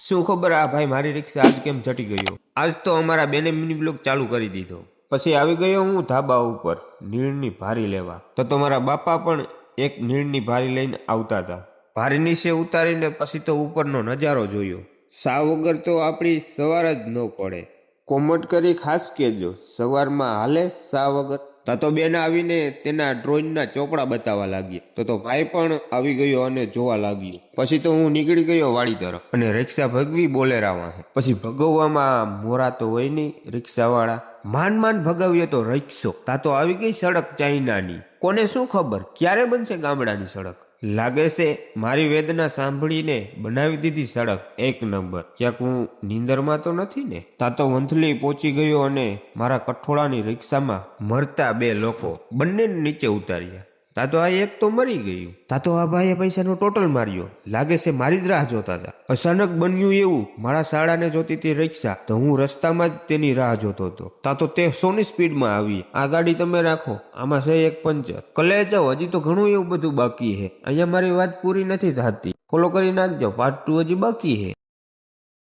શું ખબર આ ભાઈ મારી રિક્ષા આજ કેમ જટી ગયો। આજ તો અમારા બેને મિની બ્લોગ ચાલુ કરી દીધો। પછી આવી ગયો હું ધાબા ઉપર નીણની ભારી લેવા। તો તમારા બાપા પણ એક નીણની ભારી લઈને આવતા હતા। ભારી નીચે ઉતારીને પછી તો ઉપરનો નજારો જોયો। સા વગર તો આપણી સવાર જ ન પડે। કોમેન્ટ કરી ખાસ કહેજો સવારમાં હાલે સા વગર। તો બેન આવીને તેના ડ્રોઈંગના ચોપડા બતાવવા લાગ્યા। તો ભાઈ પણ આવી ગયો અને જોવા લાગ્યો। પછી તો હું નીકળી ગયો વાડી તરફ અને રિક્ષા ભગવી બોલેરાવા હે। પછી ભગવવામાં મોરા તો હોય નહીં રિક્ષાવાળા। માંડ માંડ ભગાવ્યો તો રિક્ષો। તા તો આવી ગઈ સડક ચાઇનાની। કોને શું ખબર ક્યારે બનશે ગામડાની સડક। લાગે છે મારી વેદના સાંભળીને બનાવી દીધી સડક એક નંબર। ક્યાંક હું નીંદરમાં તો નથી ને। તા તો વંથલી પહોંચી ગયો અને મારા કઠોળાની રિક્ષામાં મરતા બે લોકો બંનેને નીચે ઉતાર્યા। તા તો આ એક તો મરી ગયું। તા તો આ ભાઈએ પૈસાનો ટોટલ માર્યો। લાગે છે મારી જ રાહ જોતા હતા। અચાનક બન્યું એવું મારા શાળાને જોતી હતી રિક્ષા તો હું રસ્તામાં જ તેની રાહ જોતો હતો। તા તો તે 100ની સ્પીડમાં આવી। આ ગાડી તમે રાખો આમાં છે એક પંચર। કલે જાઓ હજી તો ઘણું એવું બધું બાકી છે। અહીંયા મારી વાત પૂરી નથી થતી। ફોલો કરી નાખજો પાર્ટ 2 હજી બાકી છે।